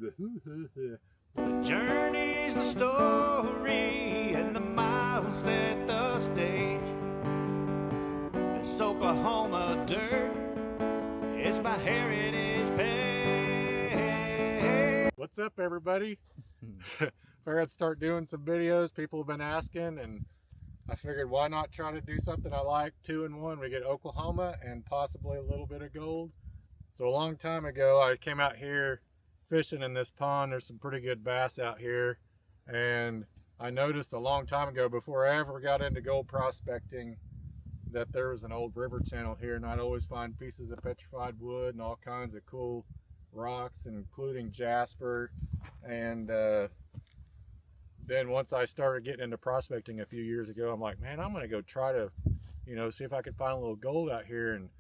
The journey's the story, and the miles set the stage. It's Oklahoma dirt, it's my heritage page. What's up, everybody? Figured I'd start doing some videos. People have been asking, and I figured why not try to do something I like, 2 in 1. We get Oklahoma and possibly a little bit of gold. So a long time ago, I came out here fishing in this pond. There's some pretty good bass out here, and I noticed a long time ago, before I ever got into gold prospecting, that there was an old river channel here, and I'd always find pieces of petrified wood and all kinds of cool rocks, including jasper. And then once I started getting into prospecting a few years ago, I'm like, man, I'm gonna go try to, see if I could find a little gold out here. And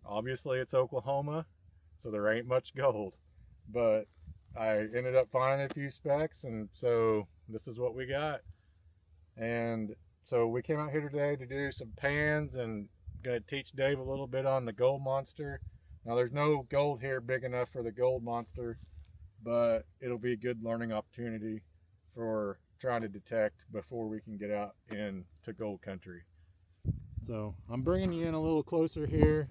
obviously it's Oklahoma, so there ain't much gold, but I ended up finding a few specks, and so this is what we got. And so we came out here today to do some pans, and gonna teach Dave a little bit on the gold monster. Now there's no gold here big enough for the gold monster, but it'll be a good learning opportunity for trying to detect before we can get out into gold country. So I'm bringing you in a little closer here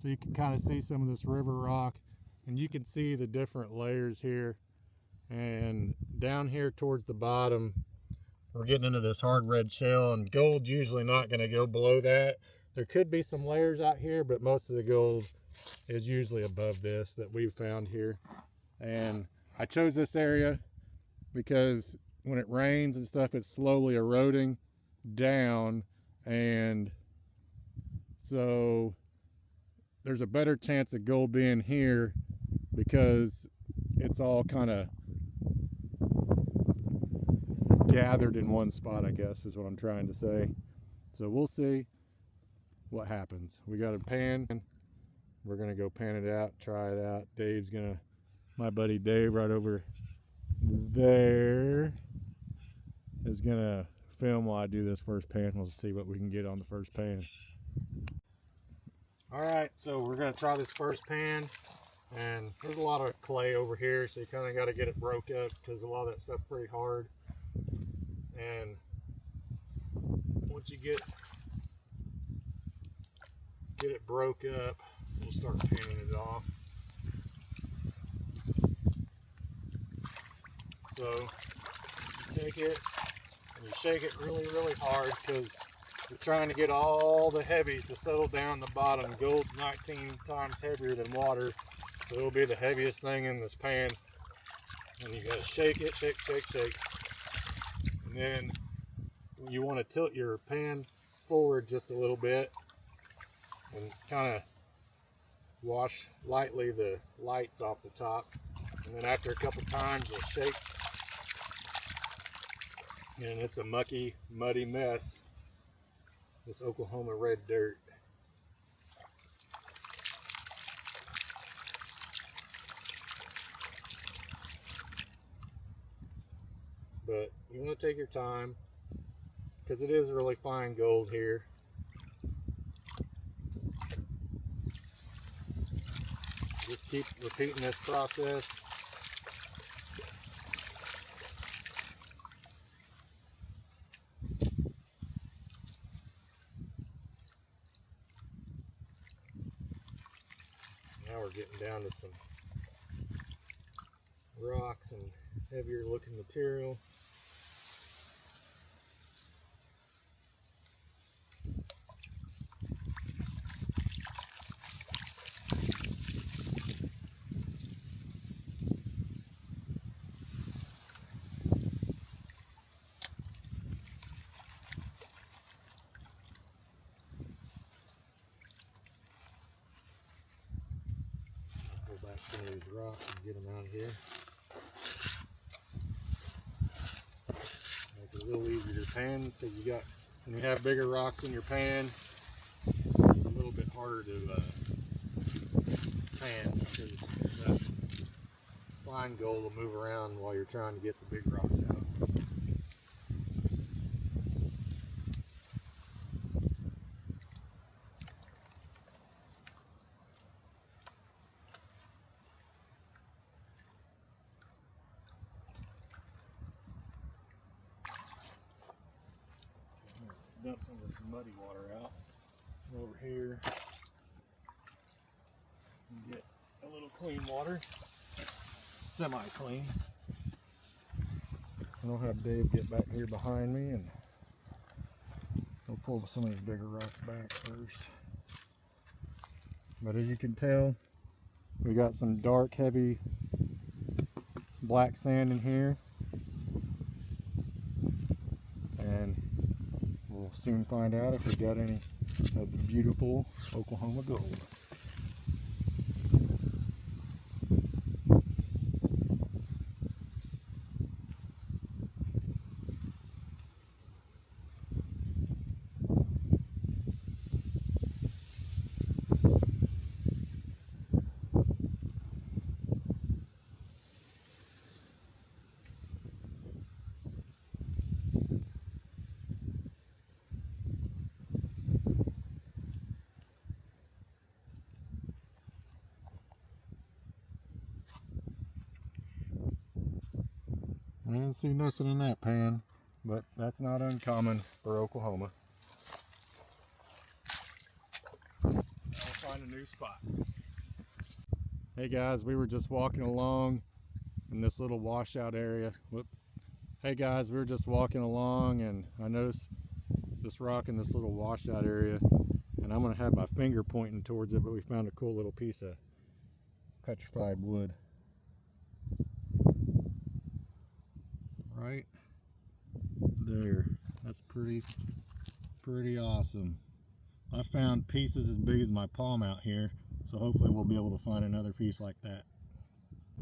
so you can kind of see some of this river rock, and you can see the different layers here. And down here towards the bottom, we're getting into this hard red shell, and gold's usually not going to go below that. There could be some layers out here, but most of the gold is usually above this that we've found here. And I chose this area because when it rains and stuff, it's slowly eroding down, and so there's a better chance of gold being here because it's all kind of gathered in one spot, I guess is what I'm trying to say. So we'll see what happens. We got a pan, we're gonna go pan it out, try it out. My buddy Dave right over there is gonna film while I do this first pan. We'll see what we can get on the first pan. All right, so we're gonna try this first pan, and there's a lot of clay over here, so you kind of got to get it broke up because a lot of that stuff's pretty hard. And once you get it broke up, we'll start panning it off. So you take it and you shake it really, really hard because you're trying to get all the heavies to settle down the bottom. Gold's 19 times heavier than water, so it'll be the heaviest thing in this pan. And you gotta shake it, shake, shake, shake. And then you want to tilt your pan forward just a little bit and kind of wash lightly the lights off the top. And then after a couple times, you'll shake, and it's a mucky, muddy mess, this Oklahoma red dirt. But you want to take your time because it is really fine gold here. Just keep repeating this process. Now we're getting down to some rocks and heavier looking material. Back some of these rocks and get them out of here. Make it a little easier to pan because when you have bigger rocks in your pan, it's a little bit harder to pan because that fine gold will move around while you're trying to get the big rocks out. this muddy water out. Over here, and get a little clean water, semi-clean. And I'll have Dave get back here behind me and we'll pull some of these bigger rocks back first. But as you can tell, we got some dark, heavy black sand in here. And we'll soon find out if we got any of the beautiful Oklahoma gold. I didn't see nothing in that pan, but that's not uncommon for Oklahoma. We'll find a new spot. Hey guys, we were just walking along in this little washout area. Hey guys, we were just walking along and I noticed this rock in this little washout area, and I'm gonna have my finger pointing towards it, but we found a cool little piece of petrified wood. Right there. That's pretty awesome. I found pieces as big as my palm out here, so hopefully we'll be able to find another piece like that.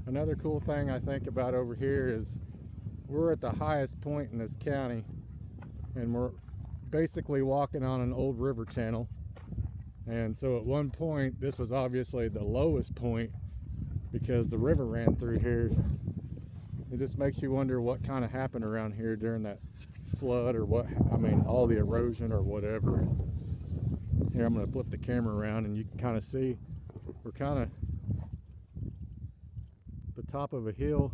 Another cool thing I think about over here is we're at the highest point in this county, and we're basically walking on an old river channel. And so at one point this was obviously the lowest point because the river ran through here. It just makes you wonder what kind of happened around here during that flood, or what, I mean, all the erosion or whatever. Here, I'm going to flip the camera around and you can kind of see we're kind of the top of a hill,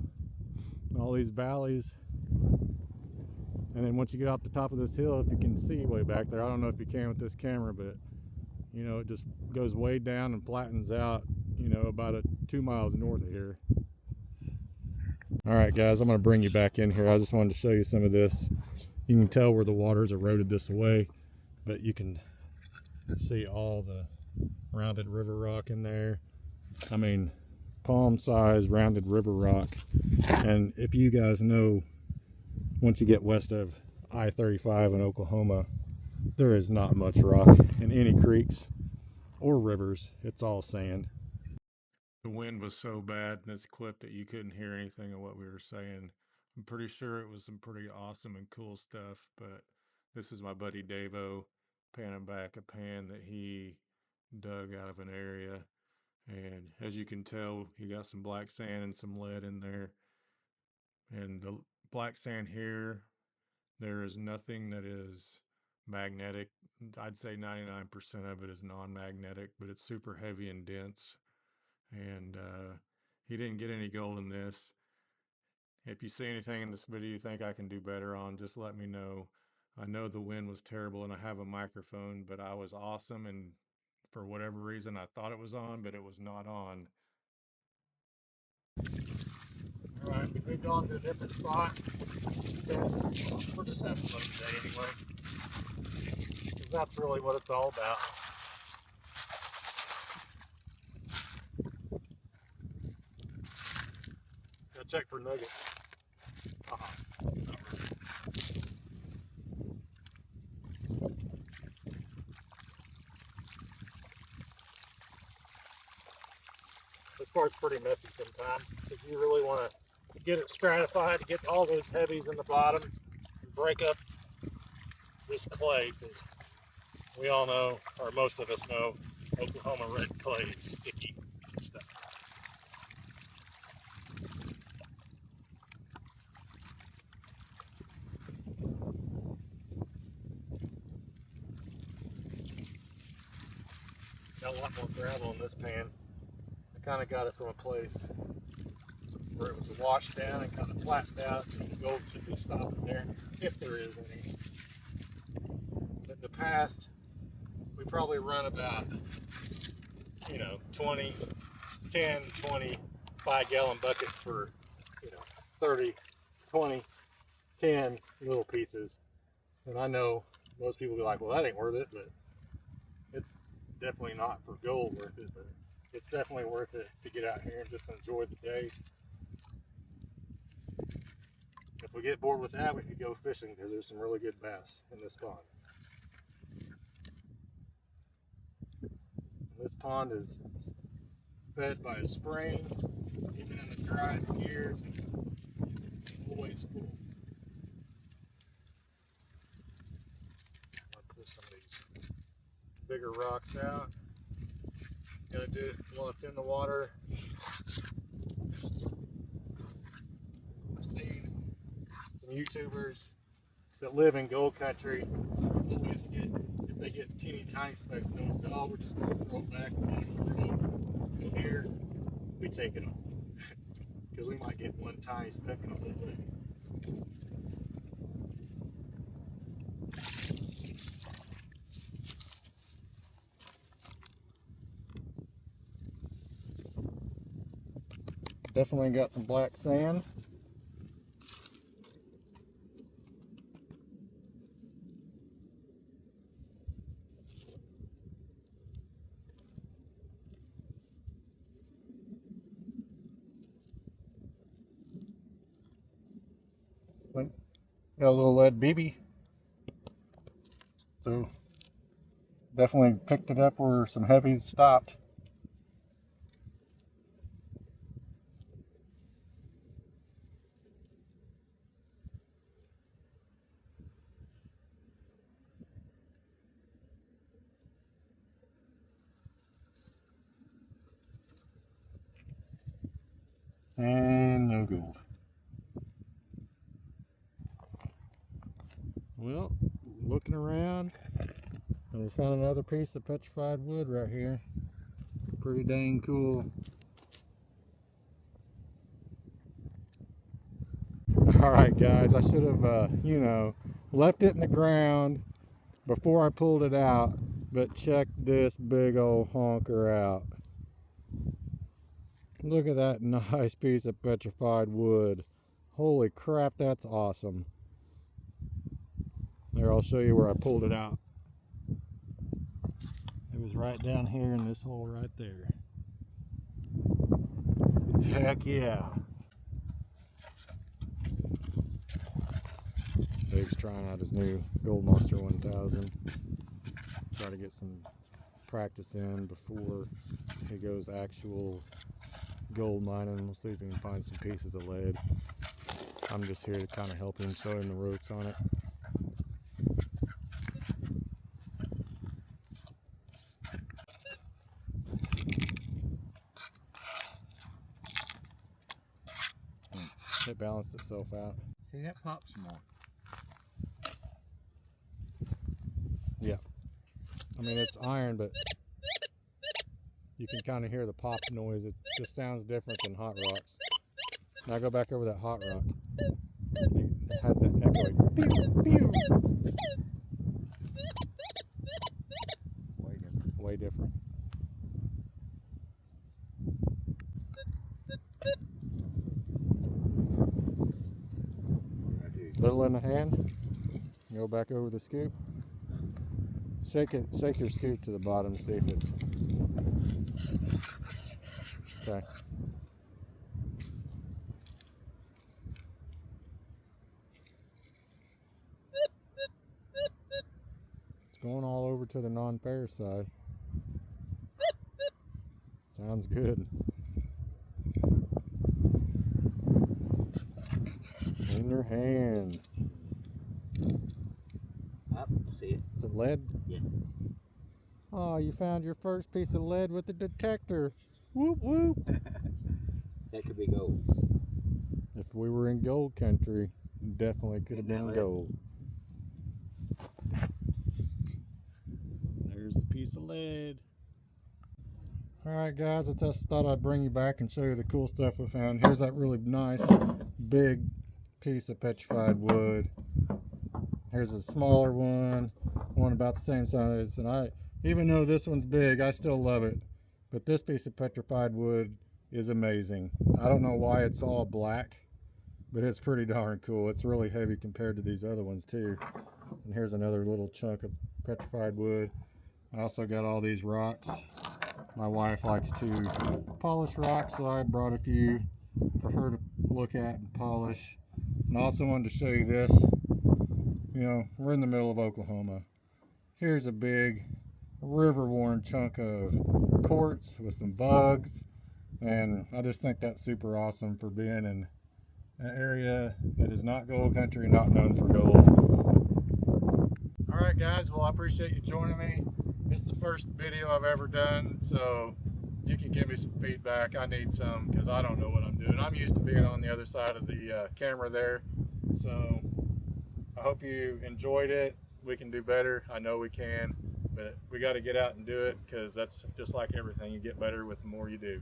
all these valleys. And then once you get off the top of this hill, if you can see way back there, I don't know if you can with this camera, but you know, it just goes way down and flattens out, you know, about 2 miles north of here. Alright guys, I'm going to bring you back in here. I just wanted to show you some of this. You can tell where the water's eroded this away, but you can see all the rounded river rock in there. I mean, palm size rounded river rock. And if you guys know, once you get west of I-35 in Oklahoma, there is not much rock in any creeks or rivers. It's all sand. The wind was so bad in this clip that you couldn't hear anything of what we were saying. I'm pretty sure it was some pretty awesome and cool stuff, but this is my buddy Davo panning back a pan that he dug out of an area. And as you can tell, he got some black sand and some lead in there. And the black sand here, there is nothing that is magnetic. I'd say 99% of it is non-magnetic, but it's super heavy and dense. And he didn't get any gold in this. If you see anything in this video you think I can do better on, just let me know. I know the wind was terrible and I have a microphone, but I was awesome, and for whatever reason I thought it was on, but it was not on. Alright, we moved on to a different spot. We're just having fun today anyway, because that's really what it's all about. Go check for nuggets. This part's pretty messy sometimes, because you really want to get it stratified, to get all those heavies in the bottom, and break up this clay, because we all know, or most of us know, Oklahoma red clay is sticky stuff. Got a lot more gravel in this pan. I kind of got it from a place where it was washed down and kind of flattened out, so the gold should be stopping there, if there is any. But the past, we probably run about, you know, 10, 20 5-gallon buckets for, you know, 30, 20, 10 little pieces. And I know most people be like, well, that ain't worth it, but it's definitely not for gold worth it, but it's definitely worth it to get out here and just enjoy the day. If we get bored with that, we could go fishing because there's some really good bass in this pond. This pond is fed by a spring. Even in the driest years, it's always full. I'll pull some of these bigger rocks out. Gotta do it while it's in the water. I've seen some YouTubers that live in gold country always get, if they get teeny tiny specks, they always say, oh, we're just gonna throw it back and here we take it off. Because we might get one tiny speck in a little bit. Definitely got some black sand. Got a little lead BB. So definitely picked it up where some heavies stopped. And no gold. Well, looking around, and we found another piece of petrified wood right here. Pretty dang cool. Alright guys, I should have, you know, left it in the ground before I pulled it out, but check this big old honker out. Look at that nice piece of petrified wood. Holy crap, that's awesome. There, I'll show you where I pulled it out. It was right down here in this hole right there. Heck yeah. Dave's trying out his new Gold Monster 1000. Try to get some practice in before he goes actual gold mining. We'll see if we can find some pieces of lead. I'm just here to kind of help him, show him the ropes on it. It balanced itself out. See, that pops more. Yeah. I mean, it's iron, but you can kind of hear the pop noise. It just sounds different than hot rocks. Now go back over that hot rock. It has that echoing pew, pew. Way different. Way different. Little in the hand. Go back over the scoop. Shake it. Shake your scoop to the bottom. See if it's okay. It's going all over to the non-pair side. Sounds good. In your hand. Up, see it? Is it lead? Yeah. Oh, you found your first piece of lead with the detector. Whoop whoop. That could be gold. If we were in gold country, definitely could have been gold. There's the piece of lead. Alright guys, I just thought I'd bring you back and show you the cool stuff we found. Here's that really nice big piece of petrified wood. Here's a smaller one one about the same size, and even though this one's big, I still love it. But this piece of petrified wood is amazing. I don't know why it's all black, but it's pretty darn cool. It's really heavy compared to these other ones too. And here's another little chunk of petrified wood. I also got all these rocks. My wife likes to polish rocks, so I brought a few for her to look at and polish. And I also wanted to show you this. You know, we're in the middle of Oklahoma. Here's a big river-worn chunk of quartz with some bugs. And I just think that's super awesome for being in an area that is not gold country, not known for gold. Alright guys, well I appreciate you joining me. It's the first video I've ever done, so you can give me some feedback. I need some because I don't know what I'm doing. I'm used to being on the other side of the camera there. So I hope you enjoyed it. We can do better. I know we can, but we got to get out and do it because that's just like everything. You get better with the more you do.